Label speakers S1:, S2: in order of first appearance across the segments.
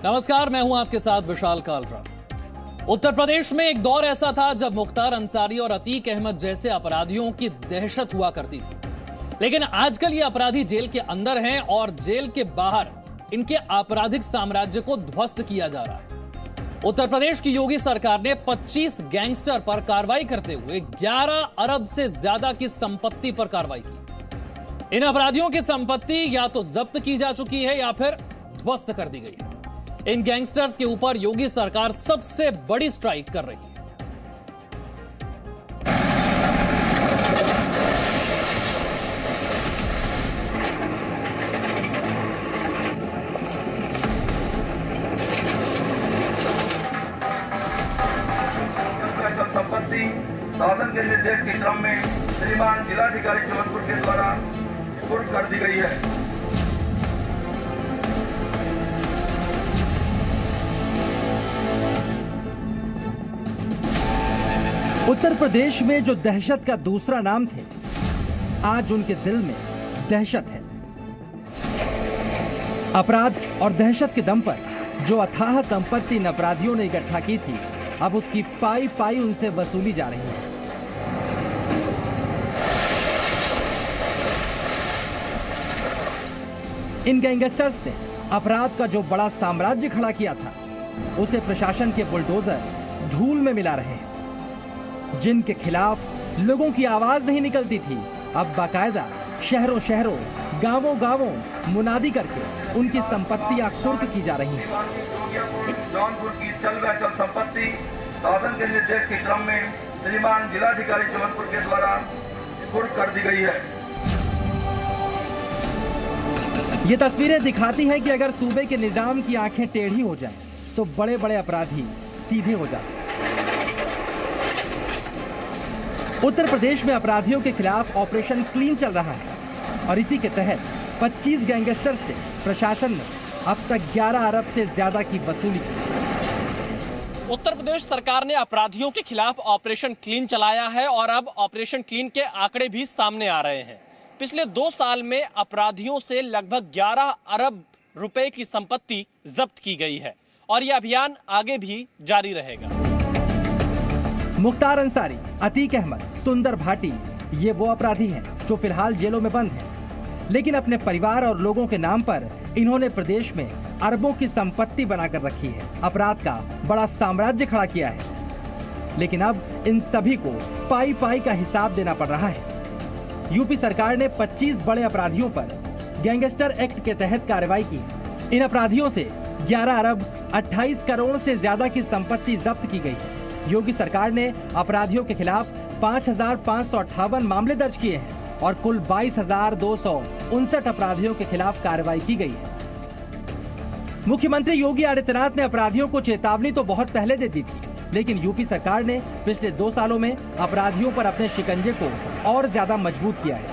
S1: नमस्कार, मैं हूं आपके साथ विशाल कालरा। उत्तर प्रदेश में एक दौर ऐसा था जब मुख्तार अंसारी और अतीक अहमद जैसे अपराधियों की दहशत हुआ करती थी, लेकिन आजकल ये अपराधी जेल के अंदर हैं और जेल के बाहर इनके आपराधिक साम्राज्य को ध्वस्त किया जा रहा है। उत्तर प्रदेश की योगी सरकार ने 25 गैंगस्टर पर कार्रवाई करते हुए 11 अरब से ज्यादा की संपत्ति पर कार्रवाई की। इन अपराधियों की संपत्ति या तो जब्त की जा चुकी है या फिर ध्वस्त कर दी गई है। इन गैंगस्टर्स के ऊपर योगी सरकार सबसे बड़ी स्ट्राइक कर रही है।
S2: संपत्ति साधन के निर्देश के क्रम में श्रीमान जिलाधिकारी जबलपुर के द्वारा कुर्क कर दी गई है।
S3: उत्तर प्रदेश में जो दहशत का दूसरा नाम थे, आज उनके दिल में दहशत है। अपराध और दहशत के दम पर जो अथाह संपत्ति इन अपराधियों ने इकट्ठा की थी, अब उसकी पाई पाई उनसे वसूली जा रही है। इन गैंगस्टर्स ने अपराध का जो बड़ा साम्राज्य खड़ा किया था, उसे प्रशासन के बुलडोजर धूल में मिला रहे हैं। जिनके खिलाफ लोगों की आवाज नहीं निकलती थी, अब बाकायदा शहरों शहरों, गांवों गांवों मुनादी करके उनकी संपत्तियां कुर्क की जा रही हैं।
S2: जौनपुर की चल संपत्ति साधन के निर्देश के क्रम में श्रीमान जिलाधिकारी जबलपुर के द्वारा कुर्क कर दी गई है।
S3: ये तस्वीरें दिखाती हैं कि अगर सूबे के निजाम की आंखें टेढ़ी हो जाएं, तो बड़े बड़े अपराधी सीधे हो जाते हैं। उत्तर प्रदेश में अपराधियों के खिलाफ ऑपरेशन क्लीन चल रहा है और इसी के तहत 25 गैंगस्टर से प्रशासन ने अब तक 11 अरब से ज्यादा की वसूली की।
S4: उत्तर प्रदेश सरकार ने अपराधियों के खिलाफ ऑपरेशन क्लीन चलाया है और अब ऑपरेशन क्लीन के आंकड़े भी सामने आ रहे हैं। पिछले 2 साल में अपराधियों से लगभग 11 अरब रुपए की संपत्ति जब्त की गई है और यह अभियान आगे भी जारी रहेगा।
S3: मुख्तार अंसारी, अतीक अहमद, सुंदर भाटी, ये वो अपराधी हैं जो फिलहाल जेलों में बंद हैं, लेकिन अपने परिवार और लोगों के नाम पर इन्होंने प्रदेश में अरबों की संपत्ति बनाकर रखी है, अपराध का बड़ा साम्राज्य खड़ा किया है। लेकिन अब इन सभी को पाई पाई का हिसाब देना पड़ रहा है। यूपी सरकार ने 25 बड़े अपराधियों पर गैंगस्टर एक्ट के तहत कार्रवाई की। इन अपराधियों से 11 अरब 28 करोड़ से ज्यादा की संपत्ति जब्त की गई है। योगी सरकार ने अपराधियों के खिलाफ 5,558 मामले दर्ज किए हैं और कुल 22,259 अपराधियों के खिलाफ कार्रवाई की गई है। मुख्यमंत्री योगी आदित्यनाथ ने अपराधियों को चेतावनी तो बहुत पहले दे दी थी, लेकिन यूपी सरकार ने पिछले 2 सालों में अपराधियों पर अपने शिकंजे को और ज्यादा मजबूत किया है।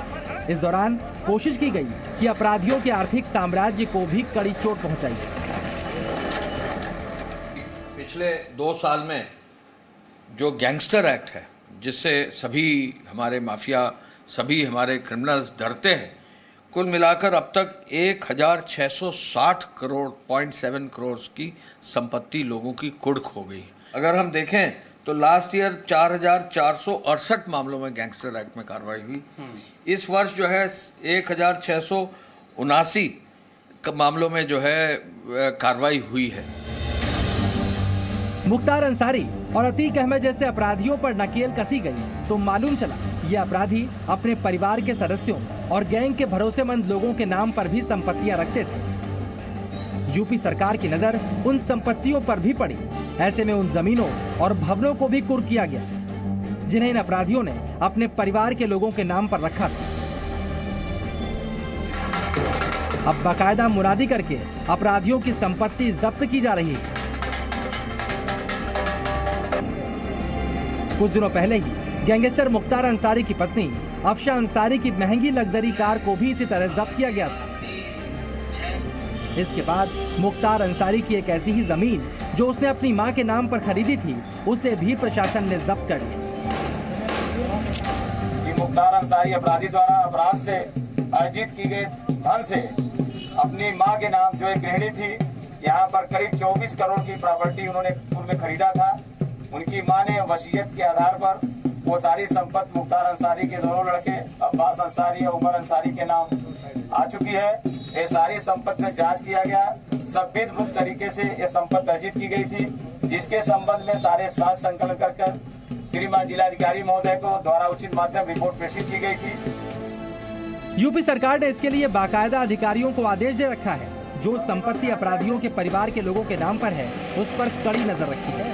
S3: इस दौरान कोशिश की गई कि अपराधियों के आर्थिक साम्राज्य को भी कड़ी चोट पहुंचाई।
S5: पिछले 2 साल में जो गैंगस्टर एक्ट है, जिससे सभी हमारे माफिया, सभी हमारे क्रिमिनल्स डरते हैं, कुल मिलाकर अब तक 1,660 करोड़ 0.7 करोड़ की संपत्ति लोगों की कुर्क हो गई। अगर हम देखें तो लास्ट ईयर 4,468 मामलों में गैंगस्टर एक्ट में कार्रवाई हुई। इस वर्ष जो है 1,679 मामलों में जो है कार्रवाई हुई है।
S3: मुख्तार अंसारी और अतीक अहमद जैसे अपराधियों पर नकेल कसी गई तो मालूम चला ये अपराधी अपने परिवार के सदस्यों और गैंग के भरोसेमंद लोगों के नाम पर भी संपत्तियां रखते थे। यूपी सरकार की नजर उन संपत्तियों पर भी पड़ी। ऐसे में उन जमीनों और भवनों को भी कुर्क किया गया जिन्हें इन अपराधियों ने अपने परिवार के लोगों के नाम पर रखा था। अब बाकायदा मुनादी करके अपराधियों की संपत्ति जब्त की जा रही है। कुछ दिनों पहले ही गैंगस्टर मुख्तार अंसारी की पत्नी अफशा अंसारी की महंगी लग्जरी कार को भी इसी तरह जब्त किया गया था। इसके बाद मुख्तार अंसारी की एक ऐसी ही जमीन जो उसने अपनी मां के नाम पर खरीदी थी, उसे भी प्रशासन ने जब्त कर लिया।
S2: मुख्तार अंसारी अपराधी द्वारा अपराध से अर्जित की गई धन से अपनी मां के नाम जो एक गृहिणी थी
S6: यहाँ पर करीब 24 करोड़ की प्रॉपर्टी उन्होंने पूर्व में खरीदा था। उनकी मां ने वसीयत के आधार पर वो सारी संपत्ति मुख्तार अंसारी के दोनों लड़के अब्बास अंसारी और उमर अंसारी के नाम आ चुकी है। ये सारी संपत्ति में जांच किया गया, सब विधिमुक्त तरीके से ये संपत्ति अर्जित की गई थी, जिसके संबंध में सारे साथ संकलन कर श्रीमान जिलाधिकारी महोदय को द्वारा उचित माध्यम रिपोर्ट प्रेषित की गई थी।
S3: यूपी सरकार ने इसके लिए बाकायदा अधिकारियों को आदेश दे रखा है। जो संपत्ति अपराधियों के परिवार के लोगों के नाम पर है, उस पर कड़ी नजर रखी है।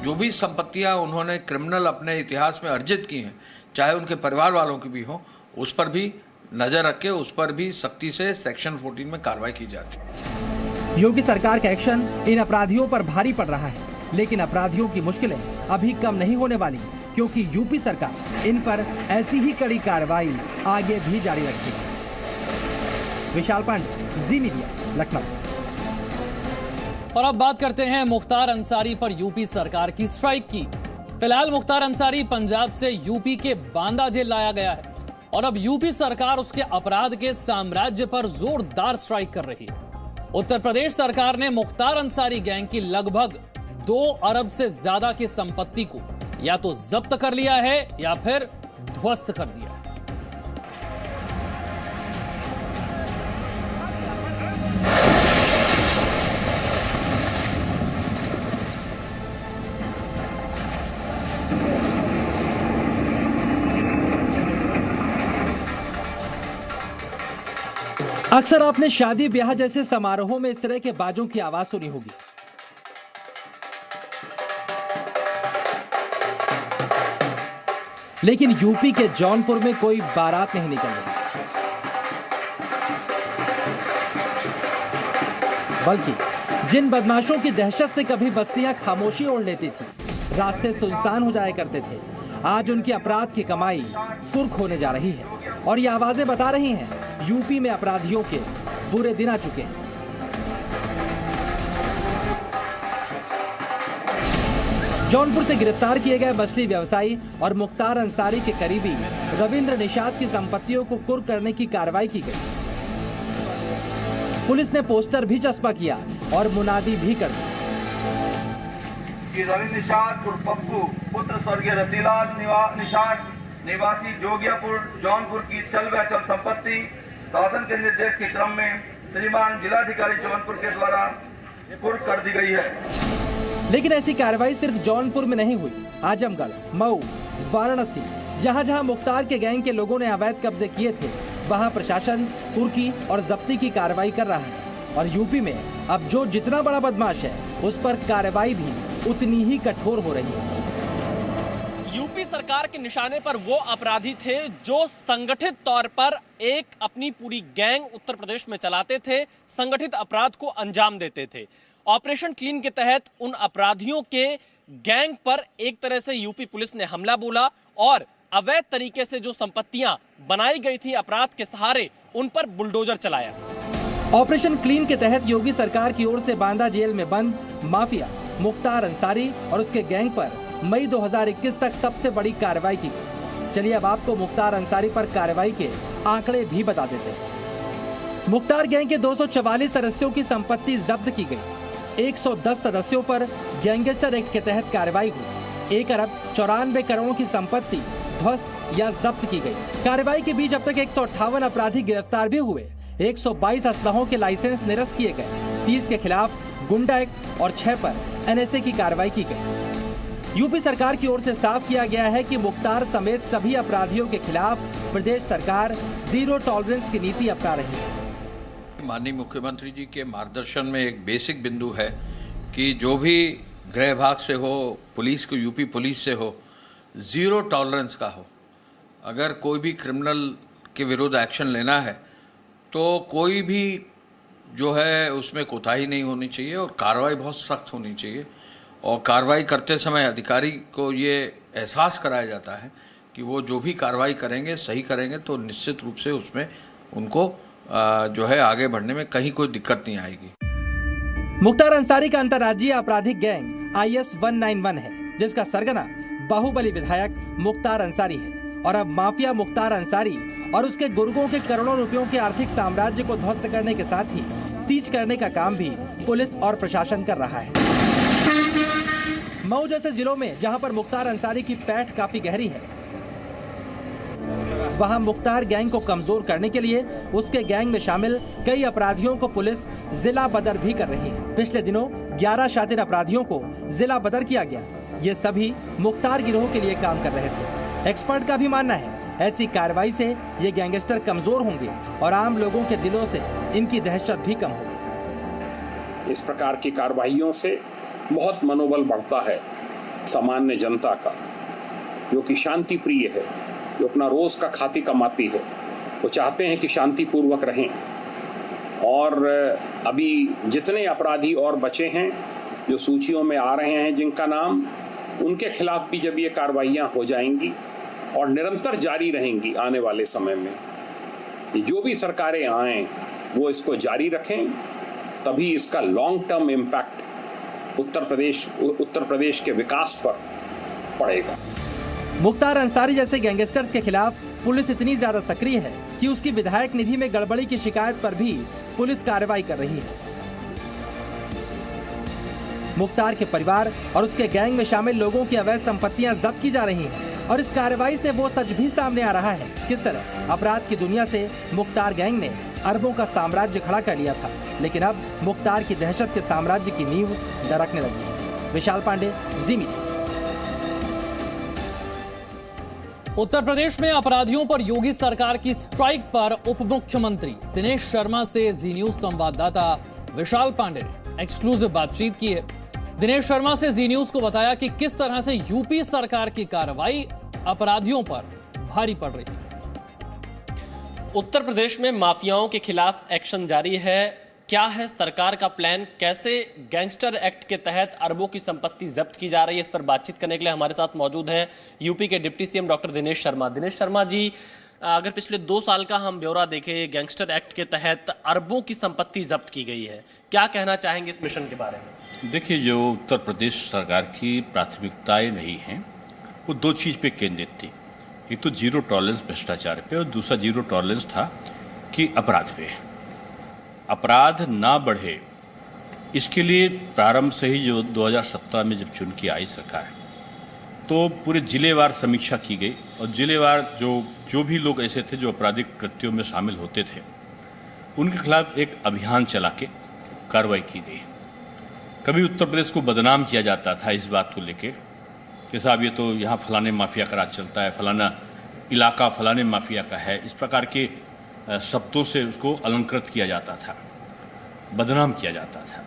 S5: जो भी संपत्तियां उन्होंने क्रिमिनल अपने इतिहास में अर्जित की हैं, चाहे उनके परिवार वालों की भी हो, उस पर भी नजर रख के उस पर भी सख्ती से सेक्शन 14 में कार्रवाई की जाती है।
S3: योगी सरकार का एक्शन इन अपराधियों पर भारी पड़ रहा है, लेकिन अपराधियों की मुश्किलें अभी कम नहीं होने वाली, क्योंकि यूपी सरकार इन पर ऐसी ही कड़ी कार्रवाई आगे भी जारी रखेगी। विशाल पांडे, जी मीडिया, लखनऊ।
S1: और अब बात करते हैं मुख्तार अंसारी पर यूपी सरकार की स्ट्राइक की। फिलहाल मुख्तार अंसारी पंजाब से यूपी के बांदा जेल लाया गया है और अब यूपी सरकार उसके अपराध के साम्राज्य पर जोरदार स्ट्राइक कर रही है। उत्तर प्रदेश सरकार ने मुख्तार अंसारी गैंग की लगभग 2 अरब से ज्यादा की संपत्ति को या तो जब्त कर लिया है या फिर ध्वस्त कर दिया है।
S3: अक्सर आपने शादी ब्याह जैसे समारोहों में इस तरह के बाजों की आवाज सुनी होगी। लेकिन यूपी के जौनपुर में कोई बारात नहीं निकल रही, बल्कि जिन बदमाशों की दहशत से कभी बस्तियां खामोशी ओढ़ लेती थी, रास्ते सुनसान हो जाया करते थे, आज उनकी अपराध की कमाई कुर्क होने जा रही है। और ये आवाजें बता रही हैं यूपी में अपराधियों के बुरे दिन आ चुके हैं। जौनपुर से गिरफ्तार किए गए मछली व्यवसायी और मुख्तार अंसारी के करीबी रविंद्र निषाद की संपत्तियों को कुर्क करने की कार्रवाई की गई। पुलिस ने पोस्टर भी चस्पा किया और मुनादी भी कर दी
S2: कि रविंद्र निषाद उर्फ पप्पू पुत्र स्वर्गीय रतिलाल निषाद निवासी जोगियापुर जौनपुर की चल व अचल संपत्ति शासन के निर्देश के क्रम में श्रीमान जिलाधिकारी जौनपुर के द्वारा कुर्क कर दी गई है।
S3: लेकिन ऐसी कार्रवाई सिर्फ जौनपुर में नहीं हुई। आजमगढ़, मऊ, वाराणसी, जहां जहां मुख्तार के गैंग के लोगों ने अवैध कब्जे किए थे, वहां प्रशासन कुर्की और जब्ती की कार्रवाई कर रहा है। और यूपी में अब जो जितना बड़ा बदमाश है, उस पर कार्रवाई भी उतनी ही कठोर हो रही है।
S4: यूपी सरकार के निशाने पर वो अपराधी थे जो संगठित तौर पर एक अपनी पूरी गैंग उत्तर प्रदेश में चलाते थे, संगठित अपराध को अंजाम देते थे। ऑपरेशन क्लीन के तहत उन अपराधियों के गैंग पर एक तरह से यूपी पुलिस ने हमला बोला और अवैध तरीके से जो संपत्तियां बनाई गई थी अपराध के सहारे, उन पर बुलडोजर चलाया।
S3: ऑपरेशन क्लीन के तहत योगी सरकार की ओर से बांदा जेल में बंद माफिया मुख्तार अंसारी और उसके गैंग पर मई 2021 तक सबसे बड़ी कार्रवाई की गई। चलिए अब आपको मुख्तार अंसारी पर कार्रवाई के आंकड़े भी बता देते हैं। मुख्तार गैंग के 244 सदस्यों की संपत्ति जब्त की गई। 110 सदस्यों पर गैंगस्टर एक्ट के तहत कार्रवाई हुई। 1 अरब 94 करोड़ की संपत्ति ध्वस्त या जब्त की गई। कार्रवाई के बीच अब तक 158 अपराधी गिरफ्तार भी हुए। 122 असलहों के लाइसेंस निरस्त किए गए। 30 के खिलाफ गुंडा एक्ट और 6 पर NSA की कार्रवाई की गई। यूपी सरकार की ओर से साफ किया गया है कि मुख्तार समेत सभी अपराधियों के खिलाफ प्रदेश सरकार जीरो टॉलरेंस की नीति अपना रही है।
S5: माननीय मुख्यमंत्री जी के मार्गदर्शन में एक बेसिक बिंदु है कि जो भी गृह विभाग से हो, पुलिस को, यूपी पुलिस से हो, जीरो टॉलरेंस का हो। अगर कोई भी क्रिमिनल के विरुद्ध एक्शन लेना है तो कोई भी जो है उसमें कोताही नहीं होनी चाहिए और कार्रवाई बहुत सख्त होनी चाहिए। और कार्रवाई करते समय अधिकारी को ये एहसास कराया जाता है कि वो जो भी कार्रवाई करेंगे सही करेंगे तो निश्चित रूप से उसमें उनको जो है आगे बढ़ने में कहीं कोई दिक्कत नहीं आएगी।
S3: मुख्तार अंसारी का अंतर्राज्यीय आपराधिक गैंग IS 191 है, जिसका सरगना बाहुबली विधायक मुख्तार अंसारी है। और अब माफिया मुख्तार अंसारी और उसके गुर्गों के करोड़ों रुपयों के आर्थिक साम्राज्य को ध्वस्त करने के साथ ही सीज करने का काम भी पुलिस और प्रशासन कर रहा है। मऊ जैसे जिलों में जहां पर मुख्तार अंसारी की पैठ काफी गहरी है, वहां मुख्तार गैंग को कमजोर करने के लिए उसके गैंग में शामिल कई अपराधियों को पुलिस जिला बदर भी कर रही है। पिछले दिनों 11 शातिर अपराधियों को जिला बदर किया गया। ये सभी मुख्तार गिरोह के लिए काम कर रहे थे। एक्सपर्ट का भी मानना है ऐसी कार्रवाई से ये गैंगस्टर कमजोर होंगे और आम लोगों के दिलों से इनकी दहशत भी कम होगी।
S7: इस प्रकार की कार्रवाइयों से बहुत मनोबल बढ़ता है सामान्य जनता का, जो कि शांति प्रिय है, जो अपना रोज का खाती कमाती है। वो चाहते हैं कि शांतिपूर्वक रहें। और अभी जितने अपराधी और बचे हैं जो सूचियों में आ रहे हैं जिनका नाम, उनके खिलाफ भी जब ये कार्रवाइयाँ हो जाएंगी और निरंतर जारी रहेंगी आने वाले समय में, जो भी सरकारें आएं वो इसको जारी रखें, तभी इसका long term impact Uttar Pradesh के विकास पर पड़ेगा।
S3: मुख्तार अंसारी जैसे गैंगस्टर्स के खिलाफ पुलिस इतनी ज्यादा सक्रिय है कि उसकी विधायक निधि में गड़बड़ी की शिकायत पर भी पुलिस कार्रवाई कर रही है। मुख्तार के परिवार और उसके गैंग में शामिल लोगों की अवैध संपत्तियां जब्त की जा रही हैं और इस कार्रवाई से वो सच भी सामने आ रहा है किस तरह अपराध की दुनिया से मुख्तार गैंग ने अरबों का साम्राज्य खड़ा कर लिया था, लेकिन अब मुख्तार की दहशत के साम्राज्य की नींव दरकने लगी है। विशाल पांडे, जी मीडिया।
S1: उत्तर प्रदेश में अपराधियों पर योगी सरकार की स्ट्राइक पर उप मुख्यमंत्री दिनेश शर्मा से जी न्यूज संवाददाता विशाल पांडे ने एक्सक्लूसिव बातचीत की है। दिनेश शर्मा से जी न्यूज को बताया कि किस तरह से यूपी सरकार की कार्रवाई अपराधियों पर भारी पड़ रही है।
S4: उत्तर प्रदेश में माफियाओं के खिलाफ एक्शन जारी है। क्या है सरकार का प्लान? कैसे गैंगस्टर एक्ट के तहत अरबों की संपत्ति जब्त की जा रही है? इस पर बातचीत करने के लिए हमारे साथ मौजूद हैं यूपी के deputy CM doctor Dinesh Sharma. Dinesh Sharma ji, अगर पिछले 2 साल का हम ब्यौरा देखें, गैंगस्टर एक्ट के तहत अरबों की संपत्ति जब्त की गई है, क्या कहना चाहेंगे इस मिशन के बारे में?
S8: देखिए, जो उत्तर प्रदेश सरकार की प्राथमिकताएं नहीं हैं, वो 2 चीज़ पे केंद्रित थी। एक तो जीरो टॉलरेंस भ्रष्टाचार पे और दूसरा जीरो टॉलरेंस था कि अपराध पे, अपराध ना बढ़े। इसके लिए प्रारंभ से ही जो 2017 में जब चुन के आई सरकार, तो पूरे जिलेवार समीक्षा की गई और जिलेवार जो भी लोग ऐसे थे जो आपराधिक कृत्यों में शामिल होते थे, उनके खिलाफ एक अभियान चला के कार्रवाई की गई। कभी उत्तर प्रदेश को बदनाम किया जाता था इस बात को लेके कि साहब ये तो यहाँ फलाने माफिया का राज चलता है, फलाना इलाका फलाने माफिया का है, इस प्रकार के शब्दों से उसको अलंकृत किया जाता था, बदनाम किया जाता था।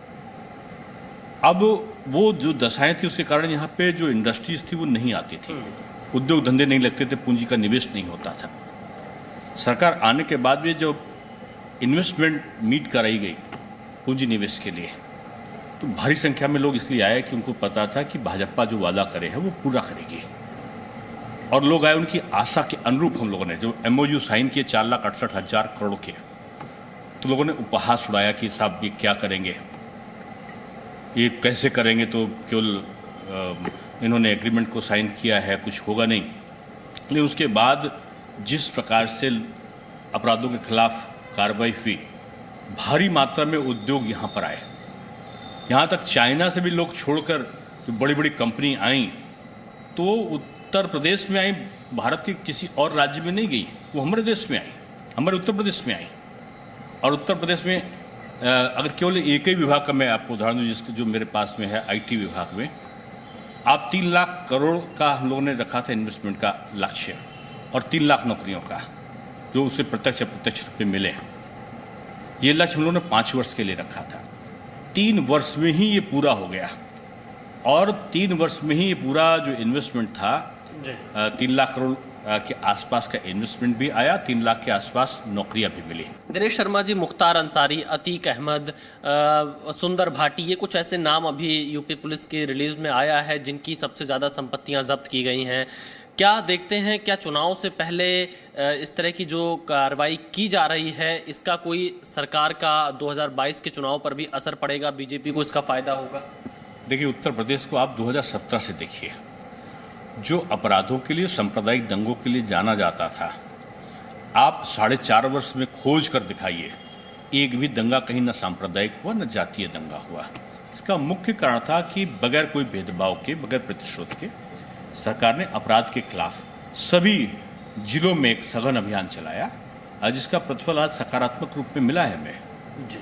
S8: अब वो जो दशाएं थी उसके कारण यहाँ पे जो इंडस्ट्रीज थी वो नहीं आती थी, उद्योग धंधे नहीं लगते थे, पूंजी का निवेश नहीं होता था। सरकार आने के बाद भी जो इन्वेस्टमेंट मीट कराई गई पूंजी निवेश के लिए, तो भारी संख्या में लोग इसलिए आए कि उनको पता था कि भाजपा जो वादा करे है वो पूरा करेगी, और लोग आए उनकी आशा के अनुरूप। हम लोगों ने जो MOU साइन किए 4,68,000 करोड़ के, तो लोगों ने उपहास उड़ाया कि साहब ये क्या करेंगे, ये कैसे करेंगे, तो केवल इन्होंने एग्रीमेंट को साइन किया है, कुछ होगा नहीं। लेकिन उसके बाद जिस प्रकार से अपराधों के खिलाफ कार्रवाई हुई, भारी मात्रा में उद्योग यहाँ पर आए, यहाँ तक चाइना से भी लोग छोड़कर जो बड़ी बड़ी कंपनी आई तो उत्तर प्रदेश में आई, भारत के किसी और राज्य में नहीं गई, वो हमारे देश में आई, हमारे उत्तर प्रदेश में आई। और उत्तर प्रदेश में अगर केवल एक ही विभाग का मैं आपको उदाहरण दूँ, जिसके जो मेरे पास में है IT विभाग में, आप 3 लाख करोड़ का हम लोगों ने रखा था इन्वेस्टमेंट का लक्ष्य, और 3 लाख नौकरियों का जो उसे प्रत्यक्ष अप्रत्यक्ष रूप में मिले। ये लक्ष्य हम लोगों ने 5 वर्ष के लिए रखा था। 3 वर्ष में ही ये पूरा हो गया, और 3 वर्ष में ही ये पूरा जो इन्वेस्टमेंट था 3 लाख करोड़ के आसपास का इन्वेस्टमेंट भी आया, 3 लाख के आसपास नौकरियां भी मिली।
S4: दिनेश शर्मा जी, मुख्तार अंसारी, अतीक अहमद, सुंदर भाटी, ये कुछ ऐसे नाम अभी यूपी पुलिस की रिलीज में आया है जिनकी सबसे ज़्यादा संपत्तियां जब्त की गई हैं। क्या देखते हैं, क्या चुनाव से पहले इस तरह की जो कार्रवाई की जा रही है, इसका कोई सरकार का 2022 के चुनाव पर भी असर पड़ेगा? बीजेपी को इसका फायदा होगा?
S8: देखिए, उत्तर प्रदेश को आप 2017 से देखिए, जो अपराधों के लिए, सांप्रदायिक दंगों के लिए जाना जाता था, आप 4.5 वर्ष में खोज कर दिखाइए एक भी दंगा कहीं न सांप्रदायिक हुआ न जातीय दंगा हुआ। इसका मुख्य कारण था कि बगैर कोई भेदभाव के, बगैर प्रतिशोध के सरकार ने अपराध के खिलाफ सभी जिलों में एक सघन अभियान चलाया, जिसका प्रतिफल आज सकारात्मक रूप में मिला है हमें।
S4: जी,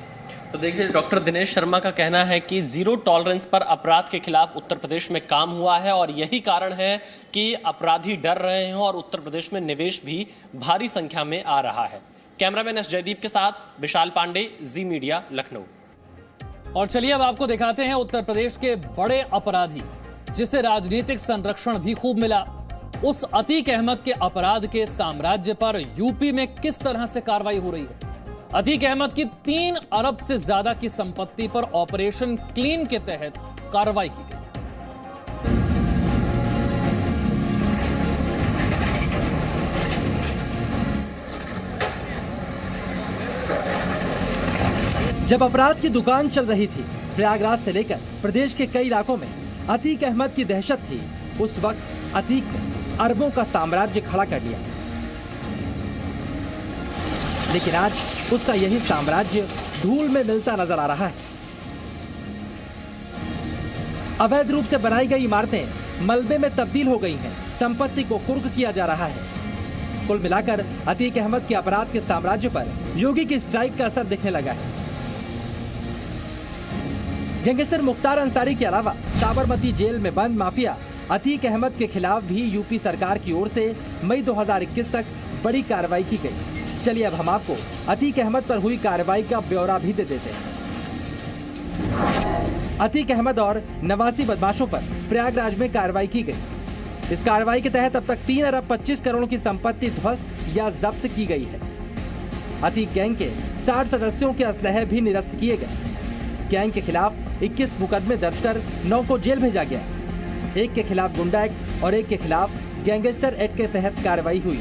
S4: तो देखिए, डॉक्टर दिनेश शर्मा का कहना है कि जीरो टॉलरेंस पर अपराध के खिलाफ उत्तर प्रदेश में काम हुआ है और यही कारण है कि अपराधी डर रहे हैं और उत्तर प्रदेश में निवेश भी भारी संख्या में आ रहा है। कैमरामैन एस जयदीप के साथ विशाल पांडे, जी मीडिया, लखनऊ।
S1: और चलिए अब आपको दिखाते हैं उत्तर प्रदेश के बड़े अपराधी जिसे राजनीतिक संरक्षण भी खूब मिला, उस अतीक अहमद के अपराध के साम्राज्य पर यूपी में किस तरह से कार्रवाई हो रही है। अतीक अहमद की 3 अरब से ज्यादा की संपत्ति पर ऑपरेशन क्लीन के तहत कार्रवाई की गई।
S3: जब अपराध की दुकान चल रही थी, प्रयागराज से लेकर प्रदेश के कई इलाकों में अतीक अहमद की दहशत थी। उस वक्त अतीक ने अरबों का साम्राज्य खड़ा कर लिया, लेकिन आज उसका यही साम्राज्य धूल में मिलता नजर आ रहा है। अवैध रूप से बनाई गई इमारतें मलबे में तब्दील हो गई हैं, संपत्ति को कुर्क किया जा रहा है। कुल मिलाकर अतीक अहमद के अपराध के साम्राज्य पर योगी की स्ट्राइक का असर दिखने लगा है। गैंगस्टर मुख्तार अंसारी के अलावा साबरमती जेल में बंद माफिया अतीक अहमद के खिलाफ भी यूपी सरकार की ओर से मई 2021 तक बड़ी कार्रवाई की गई। चलिए अब हम आपको अतीक अहमद पर हुई कार्रवाई का ब्यौरा भी दे देते हैं। अतीक अहमद और नवासी बदमाशों पर प्रयागराज में कार्रवाई की गई। इस कार्रवाई के तहत अब तक 3 अरब 25 करोड़ की संपत्ति ध्वस्त या जब्त की गई है। अतीक गैंग के 60 सदस्यों के असलहे भी निरस्त किए गए। गैंग के खिलाफ 21 मुकदमे दर्ज कर 9 को जेल भेजा गया। एक के खिलाफ गुंडा एक्ट और एक के खिलाफ गैंगस्टर एक्ट के तहत कार्रवाई हुई।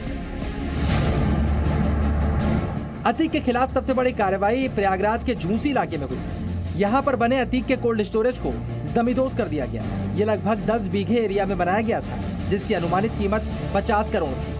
S3: अतीक के खिलाफ सबसे बड़ी कार्रवाई प्रयागराज के झूसी इलाके में हुई। यहाँ पर बने अतीक के कोल्ड स्टोरेज को जमींदोज कर दिया गया। ये लगभग 10 बीघे एरिया में बनाया गया था, जिसकी अनुमानित कीमत 50 करोड़ थी।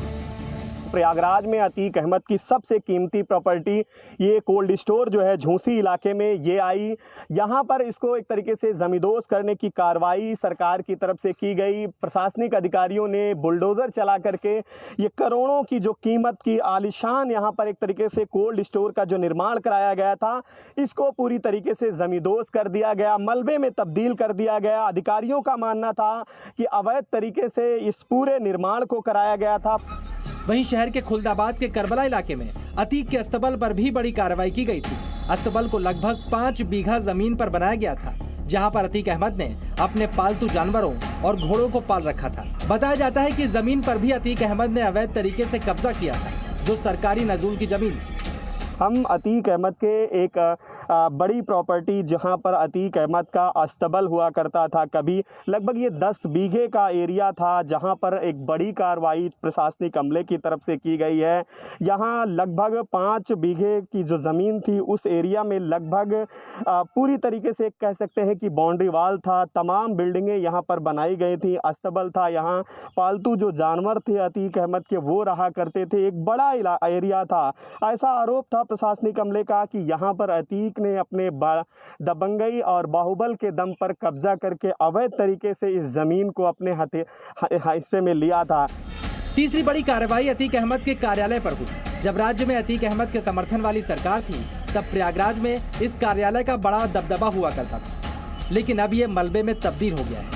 S9: प्रयागराज में अतीक अहमद की सबसे कीमती प्रॉपर्टी ये कोल्ड स्टोर जो है झूसी इलाके में ये आई। यहाँ पर इसको एक तरीके से जमींदोज करने की कार्रवाई सरकार की तरफ से की गई। प्रशासनिक अधिकारियों ने बुलडोजर चला करके ये करोड़ों की जो कीमत की आलीशान यहाँ पर एक तरीके से कोल्ड स्टोर का जो निर्माण कराया गया था, इसको पूरी तरीके से जमींदोज कर दिया गया, मलबे में तब्दील कर दिया गया। अधिकारियों का मानना था कि अवैध तरीके से इस पूरे निर्माण को कराया गया था।
S3: वहीं शहर के खुलदाबाद के करबला इलाके में अतीक के अस्तबल पर भी बड़ी कार्रवाई की गई थी। अस्तबल को लगभग 5 बीघा जमीन पर बनाया गया था, जहां पर अतीक अहमद ने अपने पालतू जानवरों और घोड़ों को पाल रखा था। बताया जाता है कि जमीन पर भी अतीक अहमद ने अवैध तरीके से कब्जा किया था, जो सरकारी नजूल की जमीन थी।
S9: हम अतीक अहमद के एक बड़ी प्रॉपर्टी जहां पर अतीक अहमद का अस्तबल हुआ करता था, कभी लगभग ये 10 बीघे का एरिया था, जहां पर एक बड़ी कार्रवाई प्रशासनिक अमले की तरफ से की गई है। यहां लगभग 5 बीघे की जो ज़मीन थी, उस एरिया में लगभग पूरी तरीके से कह सकते हैं कि बाउंड्री वाल था। तमाम बिल्डिंगें यहाँ पर बनाई गई थी, अस्तबल था। यहाँ पालतू जो जानवर थे अतीक अहमद के, वो रहा करते थे। एक बड़ा एरिया था। ऐसा आरोप था प्रशासनिक अमले का कि यहाँ पर अतीक ने अपने दबंगई और बाहुबल के दम पर कब्जा करके अवैध तरीके से इस जमीन को अपने हिस्से में लिया था।
S3: तीसरी बड़ी कार्रवाई अतीक अहमद के कार्यालय पर हुई। जब राज्य में अतीक अहमद के समर्थन वाली सरकार थी, तब प्रयागराज में इस कार्यालय का बड़ा दबदबा हुआ करता था, लेकिन अब ये मलबे में तब्दील हो गया है।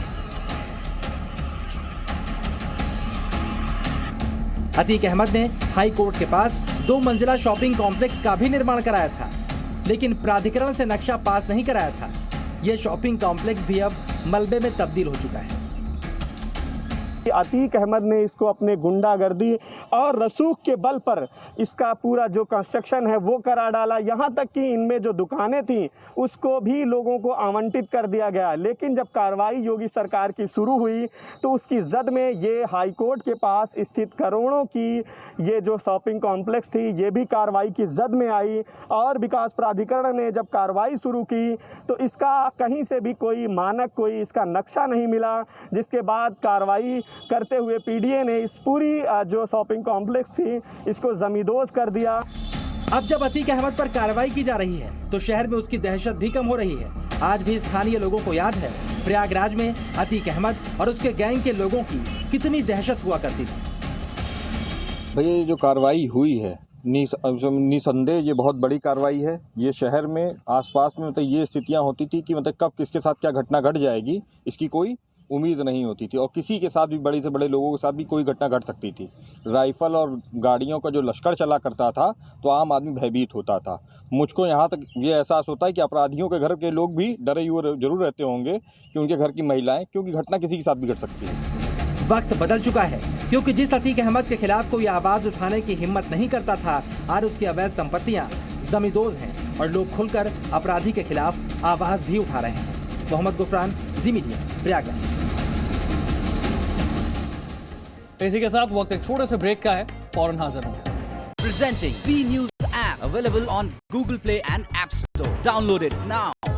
S3: अतीक अहमद ने हाई कोर्ट के पास 2 मंजिला शॉपिंग कॉम्प्लेक्स का भी निर्माण कराया था, लेकिन प्राधिकरण से नक्शा पास नहीं कराया था। यह शॉपिंग कॉम्प्लेक्स भी अब मलबे में तब्दील हो चुका है।
S9: अतीक अहमद ने इसको अपने गुंडागर्दी और रसूख के बल पर इसका पूरा जो कंस्ट्रक्शन है वो करा डाला। यहाँ तक कि इनमें जो दुकानें थीं उसको भी लोगों को आवंटित कर दिया गया। लेकिन जब कार्रवाई योगी सरकार की शुरू हुई तो उसकी जद में ये हाई कोर्ट के पास स्थित करोड़ों की ये जो शॉपिंग कॉम्प्लेक्स थी, ये भी कार्रवाई की जद में आई। और विकास प्राधिकरण ने जब कार्रवाई शुरू की तो इसका कहीं से भी कोई मानक, कोई इसका नक्शा नहीं मिला, जिसके बाद कार्रवाई करते हुए पीडीए ने इस पूरी जो शॉपिंग कॉम्प्लेक्स थी इसको जमींदोज कर दिया।
S3: अब जब अतीक अहमद पर कार्रवाई की जा रही है तो शहर में उसकी दहशत भी कम हो रही है। आज भी स्थानीय लोगों को याद है प्रयागराज में अतीक अहमद और उसके गैंग के लोगों की कितनी दहशत हुआ करती थी।
S10: भैया ये जो कार्रवाई हुई है निसंदेह ये बहुत बड़ी कार्रवाई है। ये शहर में आसपास में मतलब ये स्थितियां होती थी कि मतलब कब किसके साथ क्या घटना घट जाएगी इसकी कोई उम्मीद नहीं होती थी, और किसी के साथ भी बड़े से बड़े लोगों के साथ भी कोई घटना घट सकती थी। राइफल और गाड़ियों का जो लश्कर चला करता था तो आम आदमी भयभीत होता था। मुझको यहाँ तक ये एहसास होता है कि अपराधियों के घर के लोग भी डरे हुए जरूर रहते होंगे कि उनके घर की महिलाएं, क्योंकि घटना किसी के साथ भी घट सकती है।
S3: वक्त बदल चुका है, क्योंकि जिस अतीक अहमद के खिलाफ कोई आवाज उठाने की हिम्मत नहीं करता था, आज उसकी अवैध संपत्तियां जमींदोज हैं और लोग खुलकर अपराधी के खिलाफ आवाज भी उठा रहे हैं। मोहम्मद गुफरान, जी मीडिया, प्रयागराज।
S1: इसी के साथ वक्त एक छोटे से ब्रेक का है, फौरन हाजिर होंगे।
S11: Presenting B News app available on Google Play and App Store. Download it now.